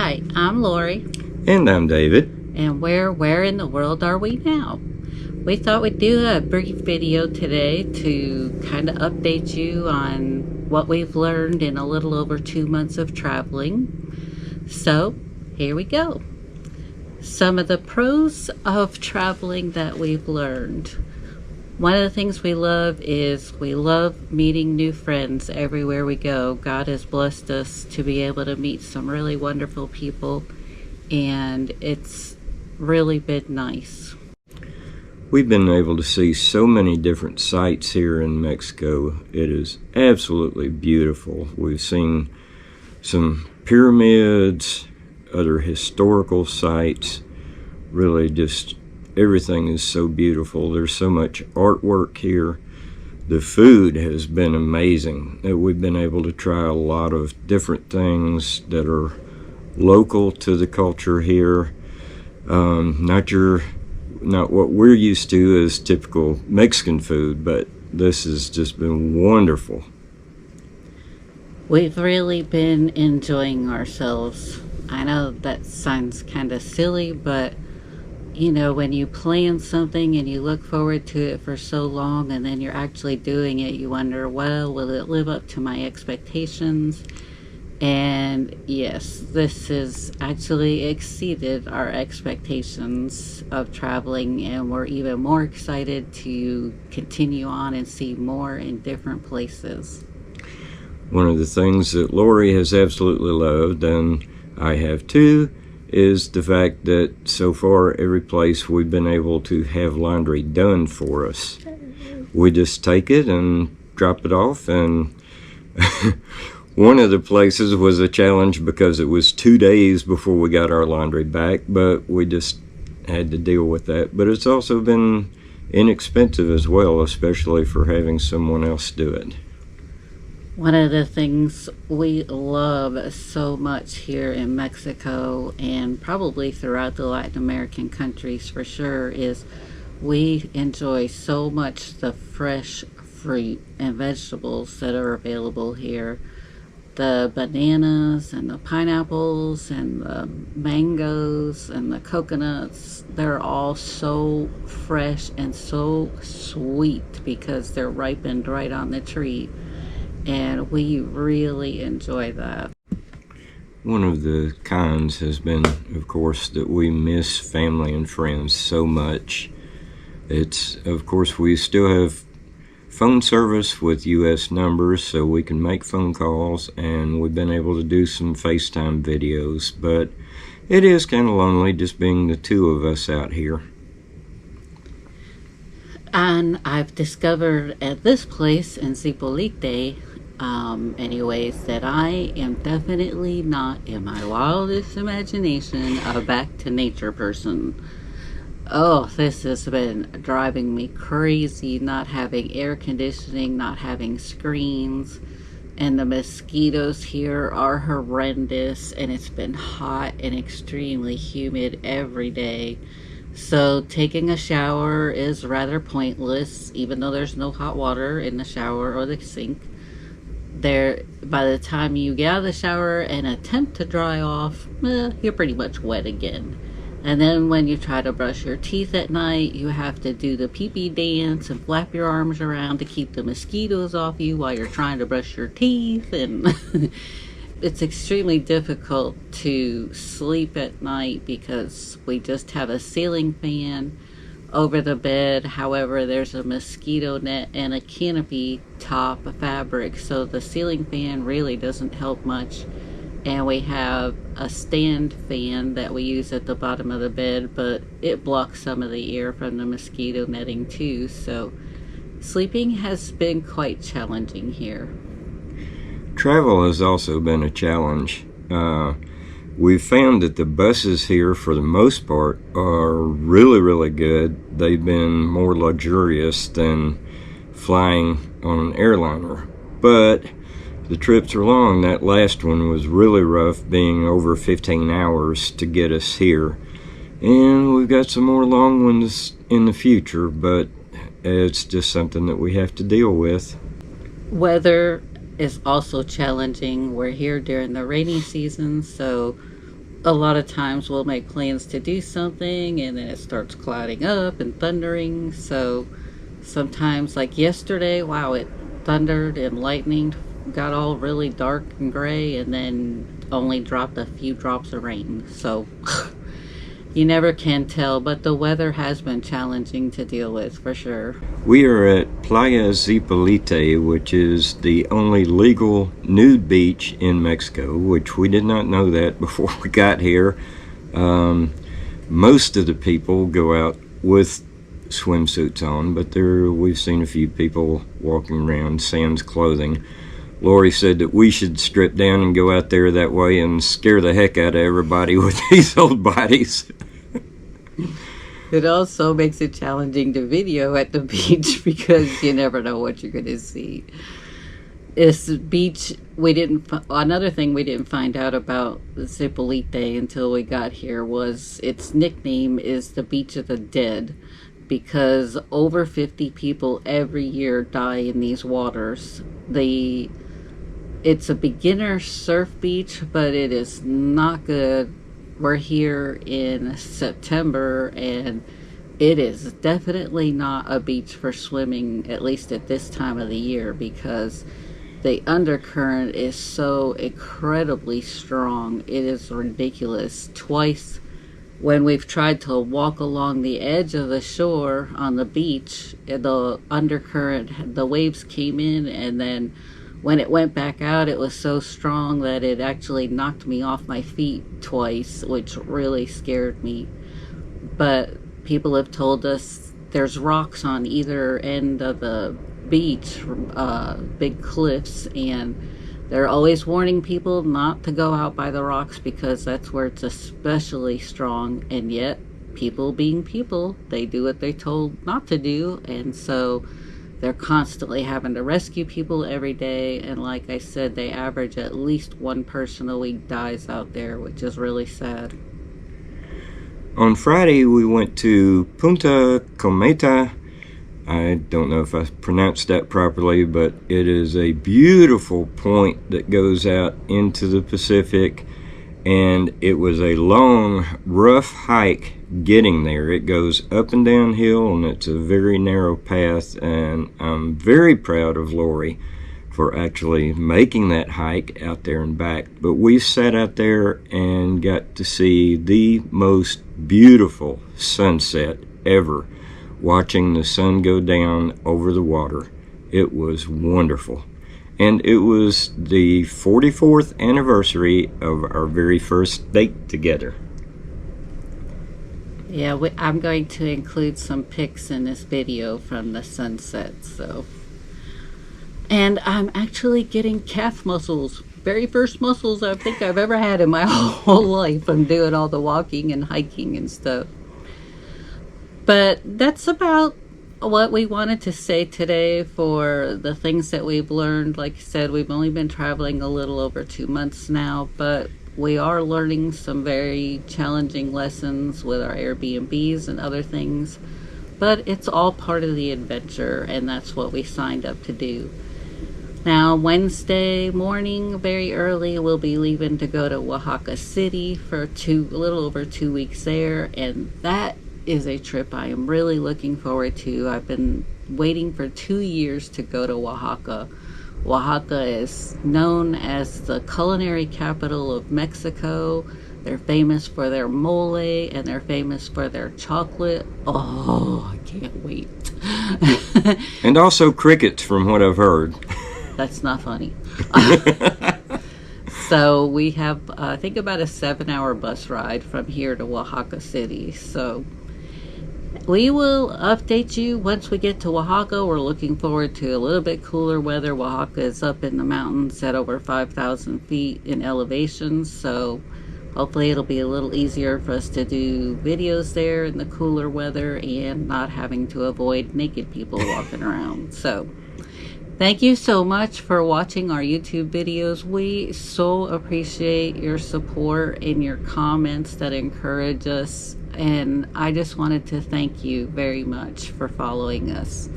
Hi, I'm Lori. And I'm David. And where in the world are we now? We thought we'd do a brief video today to kind of update you on what we've learned in a little over 2 months of traveling. So, here we go. Some of the pros of traveling that we've learned. One of the things we love is we love meeting new friends everywhere we go. God has blessed us to be able to meet some really wonderful people, and it's really been nice. We've been able to see so many different sights here in Mexico. It is absolutely beautiful. We've seen some pyramids, other historical sites. Really just everything is so beautiful. There's so much artwork here. The food has been amazing. We've been able to try a lot of different things that are local to the culture here. Not what we're used to as typical Mexican food, but this has just been wonderful. We've really been enjoying ourselves. I know that sounds kind of silly, but you know, when you plan something and you look forward to it for so long and then you're actually doing it, you wonder, well, will it live up to my expectations? And yes, this has actually exceeded our expectations of traveling, and we're even more excited to continue on and see more in different places. One of the things that Lori has absolutely loved, and I have too, is the fact that so far every place we've been able to have laundry done for us. We just take it and drop it off, and one of the places was a challenge because it was 2 days before we got our laundry back, but we just had to deal with that. But it's also been inexpensive as well, especially for having someone else do it. One of the things we love so much here in Mexico, and probably throughout the Latin American countries for sure, is we enjoy so much the fresh fruit and vegetables that are available here. The bananas and the pineapples and the mangoes and the coconuts, they're all so fresh and so sweet because they're ripened right on the tree. And we really enjoy that. One of the cons has been, of course, that we miss family and friends so much. It's, of course, we still have phone service with U.S. numbers, so we can make phone calls, and we've been able to do some FaceTime videos, but it is kind of lonely just being the two of us out here. And I've discovered at this place in Zipolite, anyways, that I am definitely not, in my wildest imagination, a back-to-nature person. Oh, this has been driving me crazy, not having air conditioning, not having screens, and the mosquitoes here are horrendous, and it's been hot and extremely humid every day. So taking a shower is rather pointless, even though there's no hot water in the shower or the sink. By the time you get out of the shower and attempt to dry off, you're pretty much wet again. And then when you try to brush your teeth at night, you have to do the pee-pee dance and flap your arms around to keep the mosquitoes off you while you're trying to brush your teeth. And it's extremely difficult to sleep at night because we just have a ceiling fan over the bed. However, there's a mosquito net and a canopy top fabric, so the ceiling fan really doesn't help much. And we have a stand fan that we use at the bottom of the bed, but it blocks some of the air from the mosquito netting too, so sleeping has been quite challenging here. Travel has also been a challenge. We've found that the buses here, for the most part, are really, really good. They've been more luxurious than flying on an airliner. But the trips are long. That last one was really rough, being over 15 hours to get us here. And we've got some more long ones in the future, but it's just something that we have to deal with. Weather is also challenging. We're here during the rainy season, so a lot of times we'll make plans to do something and then it starts clouding up and thundering. So sometimes, like yesterday, wow, it thundered and lightning got all really dark and gray and then only dropped a few drops of rain. So you never can tell, but the weather has been challenging to deal with for sure. We are at Playa Zipolite, which is the only legal nude beach in Mexico, which we did not know that before we got here. Most of the people go out with swimsuits on, but we've seen a few people walking around sans clothing. Lori said that we should strip down and go out there that way and scare the heck out of everybody with these old bodies. It also makes it challenging to video at the beach because you never know what you're going to see. This beach, another thing we didn't find out about Zipolite until we got here was its nickname is the Beach of the Dead because over 50 people every year die in these waters. It's a beginner surf beach, but it is not good. We're here in September, and it is definitely not a beach for swimming, at least at this time of the year, because the undercurrent is so incredibly strong. It is ridiculous. Twice when we've tried to walk along the edge of the shore on the beach, the undercurrent, the waves came in, and then when it went back out, it was so strong that it actually knocked me off my feet twice, which really scared me. But people have told us there's rocks on either end of the beach, big cliffs, and they're always warning people not to go out by the rocks because that's where it's especially strong. And yet, people being people, they do what they're told not to do, and so they're constantly having to rescue people every day, and like I said, they average at least one person a week dies out there, which is really sad. On Friday, we went to Punta Cometa. I don't know if I pronounced that properly, but it is a beautiful point that goes out into the Pacific, and it was a long, rough hike getting there. It goes up and down hill, and it's a very narrow path, and I'm very proud of Lori for actually making that hike out there and back. But we sat out there and got to see the most beautiful sunset ever, watching the sun go down over the water. It was wonderful. And it was the 44th anniversary of our very first date together. Yeah, I'm going to include some pics in this video from the sunset, so. And I'm actually getting calf muscles. Very first muscles I think I've ever had in my whole life from doing all the walking and hiking and stuff. But that's about what we wanted to say today for the things that we've learned. Like I said, we've only been traveling a little over 2 months now, but we are learning some very challenging lessons with our Airbnbs and other things. But it's all part of the adventure, and that's what we signed up to do. Now, Wednesday morning, very early, we'll be leaving to go to Oaxaca City for a little over 2 weeks there, and that is a trip I am really looking forward to. I've been waiting for 2 years to go to Oaxaca. Oaxaca is known as the culinary capital of Mexico. They're famous for their mole, and they're famous for their chocolate. Oh, I can't wait. And also crickets, from what I've heard. That's not funny. So we have, I think, about a 7-hour bus ride from here to Oaxaca City. So we will update you once we get to Oaxaca. We're looking forward to a little bit cooler weather. Oaxaca is up in the mountains at over 5,000 feet in elevation, so hopefully it'll be a little easier for us to do videos there in the cooler weather and not having to avoid naked people walking around. So thank you so much for watching our YouTube videos. We so appreciate your support and your comments that encourage us. And I just wanted to thank you very much for following us.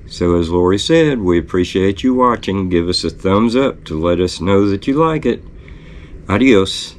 So as Lori said, we appreciate you watching. Give us a thumbs up to let us know that you like it. Adios.